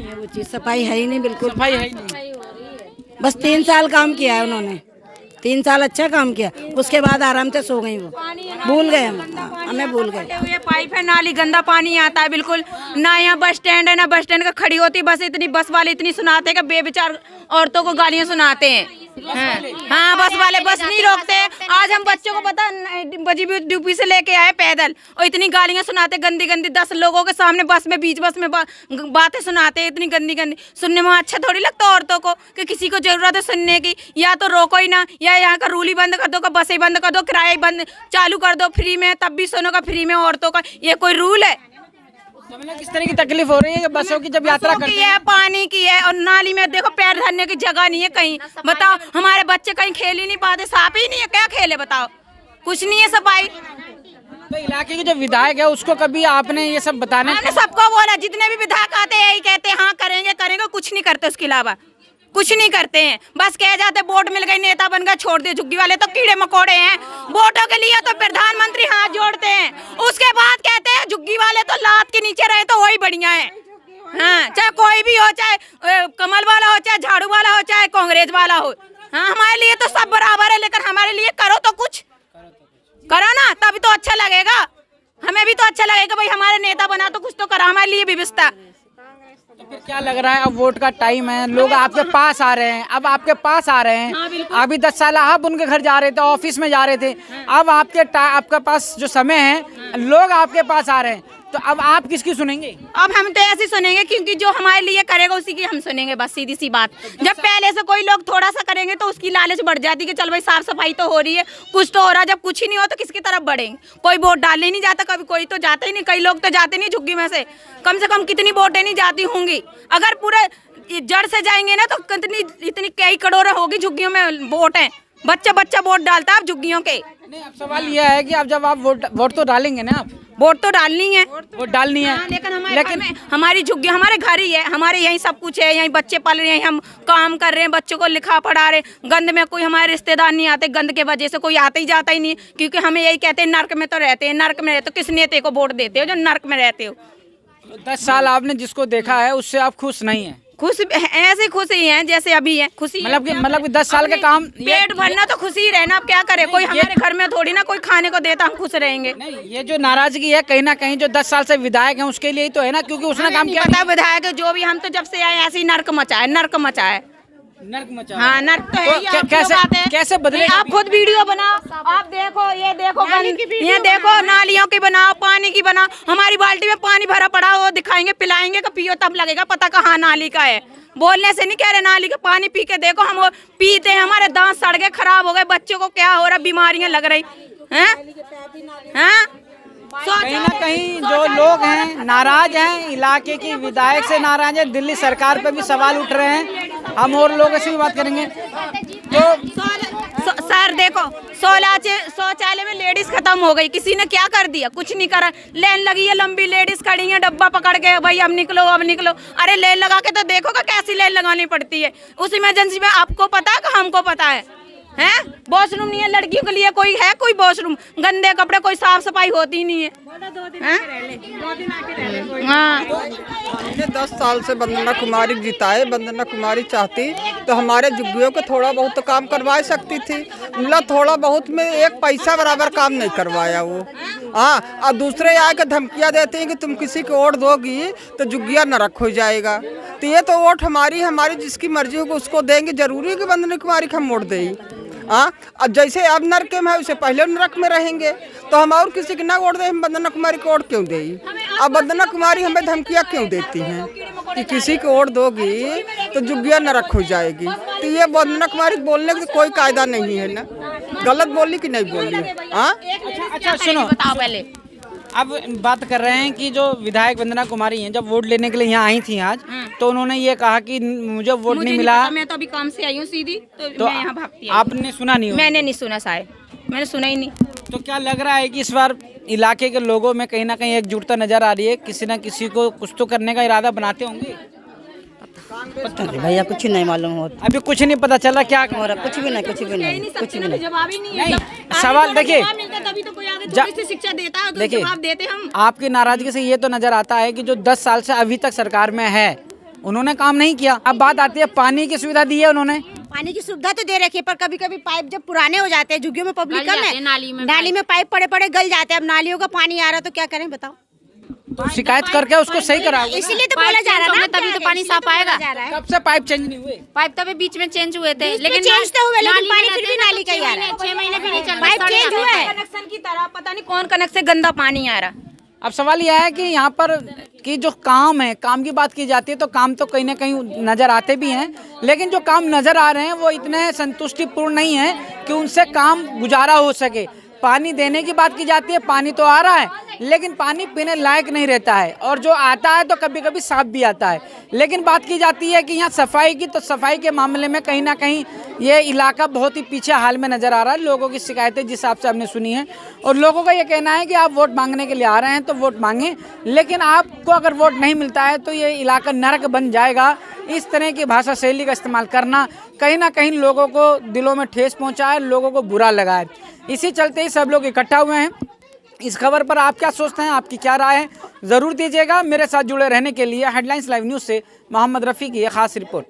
वो चीज सफाई है ही नहीं, बिल्कुल सफाई है ही नहीं। बस 3 साल काम किया है उन्होंने, 3 साल अच्छा काम किया, उसके बाद आराम से सो गई वो, भूल गए हमें भूल गए। ये पाइप है, नाली गंदा पानी आता है बिल्कुल। ना यहाँ बस स्टैंड है, ना बस स्टैंड का खड़ी होती बस, इतनी बस वाले इतनी सुनाते हैं कि बेविचार औरतों को गालियाँ सुनाते हैं। हाँ बस वाले बस नहीं रोकते। आज हम बच्चों को पता बजी ड्यूटी से लेके आए पैदल, और इतनी गालियाँ सुनाते गंदी गंदी, 10 लोगों के सामने बस में, बीच बस में बातें सुनाते इतनी गंदी गंदी। सुनने में अच्छा थोड़ी लगता औरतों को कि किसी को जरूरत है सुनने की, या तो रोको ही ना, या यहाँ का रूल ही बंद कर दो, बसें बंद कर दो, किराए बंद चालू कर दो फ्री में, तब भी सुनो का फ्री में औरतों का, ये कोई रूल है? किस तरह की तकलीफ हो रही है बसों की जब यात्रा करती है? पानी की है, और नाली में देखो पैर धरने की जगह नहीं है कहीं। बताओ हमारे बच्चे कहीं खेल ही नहीं पाते, साफ ही नहीं है, क्या खेले बताओ, कुछ नहीं है सफाई। तो इलाके के जो विधायक है उसको कभी आपने ये सब बताने? हमने सबको बोला, जितने भी विधायक आते हैं यही कहते हैं हाँ करेंगे करेंगे, कुछ नहीं करते, उसके अलावा कुछ नहीं करते हैं। बस कह जाते वोट मिल गई, नेता बन गए, छोड़ दिए। झुग्गी वाले तो कीड़े मकोड़े हैं, वोटों के लिए तो प्रधानमंत्री हाथ जोड़ते हैं, उसके बाद कहते हैं झुग्गी वाले तो लात के नीचे रहे तो वही बढ़िया है। हाँ चाहे कोई भी हो, चाहे कमल वाला हो, चाहे झाड़ू वाला हो, चाहे कांग्रेस वाला हो, हाँ हमारे लिए तो सब बराबर है, लेकिन हमारे लिए करो तो कुछ करो ना, तभी तो अच्छा लगेगा, हमें भी तो अच्छा लगेगा भाई हमारे नेता बना तो कुछ तो करा हमारे लिए व्यवस्था। तो फिर क्या लग रहा है, अब वोट का टाइम है, लोग आपके पास आ रहे हैं, अब आपके पास आ रहे हैं। हाँ, अभी 10 साल आप उनके घर जा रहे थे, ऑफिस में जा रहे थे, अब आपके पास जो समय है, लोग आपके पास आ रहे हैं, तो अब आप किसकी सुनेंगे? अब हम तो ऐसे सुनेंगे क्योंकि जो हमारे लिए करेगा उसी की हम सुनेंगे, बस सीधी सी बात। जब पहले से कोई लोग थोड़ा सा करेंगे तो उसकी लालच बढ़ जाती कि चल भाई साफ सफाई तो हो रही है, कुछ तो हो रहा है। जब कुछ ही नहीं हो तो किसकी तरफ बढ़ेंगे? कोई वोट डालने नहीं जाता, कभी कोई तो जाता ही नहीं, कई लोग तो जाते नहीं झुग्गी में से कम कितनी वोटें नहीं जाती होंगी। अगर पूरे जड़ से जाएंगे ना तो इतनी कई करोड़ होगी झुग्गियों में वोट है, बच्चा वोट डालता है झुग्गियों के। नहीं, अब सवाल यह है कि अब जब आप वोट तो डालेंगे ना, आप वोट तो डालनी है, वोट डालनी है। हाँ, लेकिन हमारी झुग्गी हमारे घर ही है, हमारे यहीं सब कुछ है, यहीं बच्चे पल रहे हैं, हम काम कर रहे हैं, बच्चों को लिखा पढ़ा रहे। गंद में कोई हमारे रिश्तेदार नहीं आते, गंद के वजह से कोई आता ही जाता ही नहीं, क्योंकि हमें यही कहते हैं नर्क में तो रहते हैं, नर्क में रहते हो, किस नेता को वोट देते हो जो नर्क में रहते हो? 10 साल आपने जिसको देखा है उससे आप खुश नहीं है? खुश ऐसे खुश ही हैं जैसे अभी है, खुशी मतलब कि 10 साल के काम, पेट भरना तो खुशी ही रहना। अब क्या करे, कोई हमारे घर में थोड़ी ना कोई खाने को देता, हम खुश रहेंगे। नहीं, ये जो नाराजगी है कहीं ना कहीं जो 10 साल से विधायक हैं उसके लिए ही तो है ना, क्योंकि उसने काम किया। पता विधायक जो भी, हम तो जब से आए ऐसे ही नर्क मचा है, नर्क मचा है। नर्क मचा। हाँ नर्क तो है ही। कैसे बदले? आप खुद वीडियो बनाओ, आप देखो, ये देखो ये देखो, नालियों की बनाओ, पानी की बनाओ। हमारी बाल्टी में पानी भरा पड़ा, वो दिखाएंगे पिलाएंगे कि पियो, तब लगेगा पता कहाँ नाली का है। बोलने से नहीं कह रहे, नाली का पानी पी के देखो, हम वो पीते हैं, हमारे दांत सड़ गए, खराब हो गए, बच्चों को क्या हो रहा, बीमारियां लग रही हैं। कहीं ना कहीं जो लोग हैं नाराज हैं, इलाके की विधायक से नाराज है, दिल्ली सरकार पे भी सवाल उठ रहे हैं। हम और लोगों से भी बात करेंगे। तो सर देखो, शौचालय में लेडीज खत्म हो गई, किसी ने क्या कर दिया? कुछ नहीं करा। लाइन लगी है लंबी, लेडीज खड़ी है डब्बा पकड़ के, भाई अब निकलो अब निकलो। अरे लाइन लगा के तो देखो का कैसी लाइन लगानी पड़ती है उस इमरजेंसी में। आपको पता है कि हमको पता है? हैं वॉशरूम नहीं है लड़कियों के लिए, कोई है कोई वॉशरूम? गंदे कपड़े, कोई साफ सफाई होती नहीं है। हाँ, हमने 10 साल से वंदना कुमारी जिताए। वंदना कुमारी चाहती तो हमारे झुग्गियों को थोड़ा बहुत तो काम करवा सकती थी, मतलब थोड़ा बहुत में एक पैसा बराबर काम नहीं करवाया वो। हाँ, और दूसरे आके धमकियाँ देते हैं कि तुम किसी को वोट दोगी तो झुग्गियाँ नरक हो जाएगा। तो ये तो वोट हमारी जिसकी मर्जी होगी उसको देंगे, जरूरी है कि वंदना कुमारी को हम वोट दें। हाँ, अब जैसे अब नरक में है उससे पहले नरक में रहेंगे, तो हम और किसी की ना वोट दें, हम वंदना कुमारी को वोट क्यों दें? अब वंदना कुमारी हमें धमकियाँ क्यों देती हैं कि किसी को वोट दोगी तो झुग्गियाँ नरक हो जाएगी? तो ये वंदना कुमारी बोलने का कोई कायदा नहीं है ना, गलत बोली कि नहीं बोली? हाँ अच्छा सुनो, बताओ पहले। अब बात कर रहे हैं कि जो विधायक वंदना कुमारी हैं, जब वोट लेने के लिए यहाँ आई थी आज, तो उन्होंने ये कहा कि मुझे वोट नहीं मिला। मैं तो अभी काम से आई हूँ सीधी, तो मैं यहाँ भागती आई। आपने सुना नहीं? मैंने नहीं सुना, शायद मैंने सुना ही नहीं। तो क्या लग रहा है कि इस बार इलाके के लोगों में कहीं ना कहीं एकजुटता नजर आ रही है, किसी न किसी को कुछ तो करने का इरादा बनाते होंगे? पता नहीं भैया, कुछ नहीं मालूम हो, अभी कुछ नहीं पता चला क्या हो रहा, कुछ भी नहीं, कुछ भी नहीं, कुछ भी नहीं। जवाब ही नहीं नहीं, सवाल देखिए, तभी तो कोई आगे थोड़ी सी शिक्षा देता है, तो देखिए, जवाब देते हम। आपकी नाराजगी से ये तो नजर आता है कि जो 10 साल से अभी तक सरकार में है, उन्होंने काम नहीं किया। अब बात आती है पानी की सुविधा दी है उन्होंने, पानी की सुविधा तो दे रखी है, पर कभी कभी पाइप जब पुराने हो जाते हैं, झुग्गियों में पब्लिक कम है, नाली में पाइप पड़े पड़े गल जाते हैं। अब नालियों का पानी आ रहा तो क्या करें बताओ। तो शिकायत करके उसको सही कराओ। इसीलिए तो बोला जा रहा है ना, तभी तो पानी साफ आएगा। कब से पाइप चेंज नहीं हुए? पाइप तभी बीच में चेंज हुए थे, लेकिन चेंज तो हुए, लेकिन पानी फिर भी नाली का ही आ रहा है। 6 महीने भी नहीं चल पाइप चेंज हुआ है कनेक्शन की तरह, पता नहीं कौन कनेक्शन से गंदा पानी आ रहा। अब सवाल यह है कि यहाँ पर कि जो काम है, काम की बात की जाती है तो काम तो कहीं ना कहीं नज़र आते भी हैं, लेकिन जो काम नज़र आ रहे हैं वो इतने संतुष्टिपूर्ण नहीं है कि उनसे काम गुजारा हो सके। पानी देने की बात की जाती है, पानी तो आ रहा है लेकिन पानी पीने लायक नहीं रहता है, और जो आता है तो कभी कभी साफ भी आता है। लेकिन बात की जाती है कि यहाँ सफाई की, तो सफाई के मामले में कहीं ना कहीं ये इलाका बहुत ही पीछे हाल में नज़र आ रहा है। लोगों की शिकायतें जिस हिसाब से हमने सुनी है, और लोगों का ये कहना है कि आप वोट मांगने के लिए आ रहे हैं तो वोट मांगें, लेकिन आपको अगर वोट नहीं मिलता है तो ये इलाका नरक बन जाएगा। इस तरह की भाषा शैली का इस्तेमाल करना कहीं ना कहीं लोगों को दिलों में ठेस पहुँचा है, लोगों को बुरा लगा है। इसी चलते ही सब लोग इकट्ठा हुए हैं। इस खबर पर आप क्या सोचते हैं, आपकी क्या राय है, ज़रूर दीजिएगा। मेरे साथ जुड़े रहने के लिए हेडलाइंस लाइव न्यूज़ से मोहम्मद रफ़ी की ये खास रिपोर्ट।